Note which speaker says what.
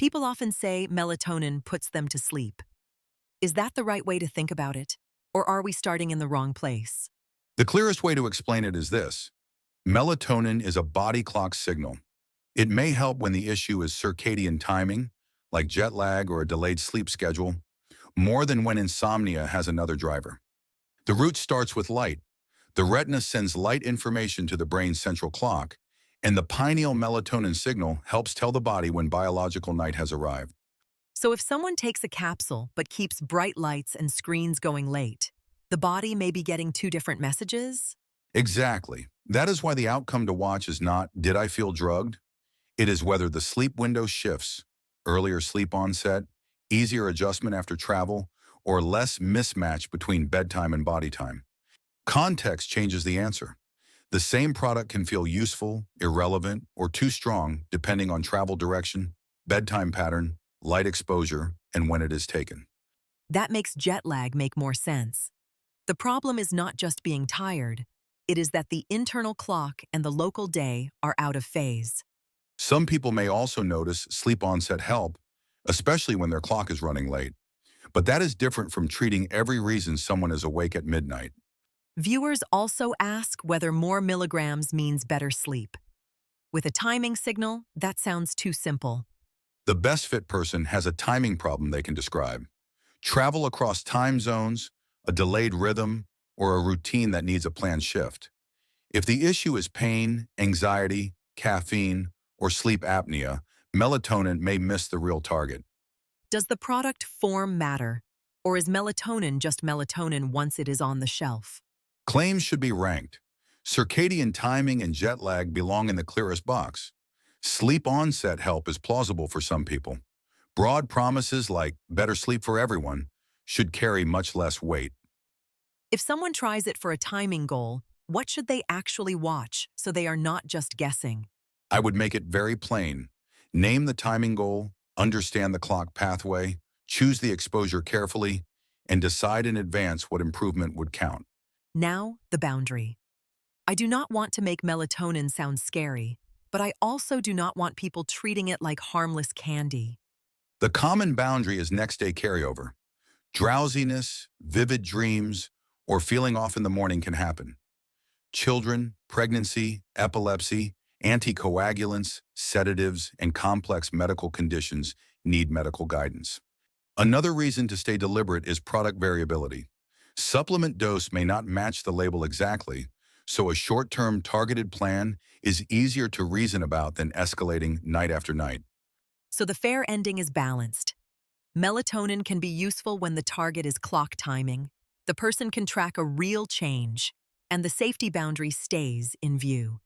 Speaker 1: People often say melatonin puts them to sleep. Is that the right way to think about it? Or are we starting in the wrong place?
Speaker 2: The clearest way to explain it is this. Melatonin is a body clock signal. It may help when the issue is circadian timing, like jet lag or a delayed sleep schedule, more than when insomnia has another driver. The root starts with light. The retina sends light information to the brain's central clock, and the pineal melatonin signal helps tell the body when biological night has arrived.
Speaker 1: So if someone takes a capsule but keeps bright lights and screens going late, the body may be getting two different messages?
Speaker 2: Exactly. That is why the outcome to watch is not, did I feel drugged? It is whether the sleep window shifts, earlier sleep onset, easier adjustment after travel, or less mismatch between bedtime and body time. Context changes the answer. The same product can feel useful, irrelevant, or too strong depending on travel direction, bedtime pattern, light exposure, and when it is taken.
Speaker 1: That makes jet lag make more sense. The problem is not just being tired, it is that the internal clock and the local day are out of phase.
Speaker 2: Some people may also notice sleep onset help, especially when their clock is running late. But that is different from treating every reason someone is awake at midnight.
Speaker 1: Viewers also ask whether more milligrams means better sleep. With a timing signal, that sounds too simple.
Speaker 2: The best fit person has a timing problem they can describe. Travel across time zones, a delayed rhythm, or a routine that needs a planned shift. If the issue is pain, anxiety, caffeine, or sleep apnea, melatonin may miss the real target.
Speaker 1: Does the product form matter? Or is melatonin just melatonin once it is on the shelf?
Speaker 2: Claims should be ranked. Circadian timing and jet lag belong in the clearest box. Sleep onset help is plausible for some people. Broad promises like better sleep for everyone should carry much less weight.
Speaker 1: If someone tries it for a timing goal, what should they actually watch so they are not just guessing?
Speaker 2: I would make it very plain. Name the timing goal, understand the clock pathway, choose the exposure carefully, and decide in advance what improvement would count.
Speaker 1: Now, the boundary. I do not want to make melatonin sound scary, but I also do not want people treating it like harmless candy.
Speaker 2: The common boundary is next-day carryover. Drowsiness, vivid dreams, or feeling off in the morning can happen. Children, pregnancy, epilepsy, anticoagulants, sedatives, and complex medical conditions need medical guidance. Another reason to stay deliberate is product variability. Supplement dose may not match the label exactly, so a short-term targeted plan is easier to reason about than escalating night after night.
Speaker 1: So the fair ending is balanced. Melatonin can be useful when the target is clock timing, the person can track a real change, and the safety boundary stays in view.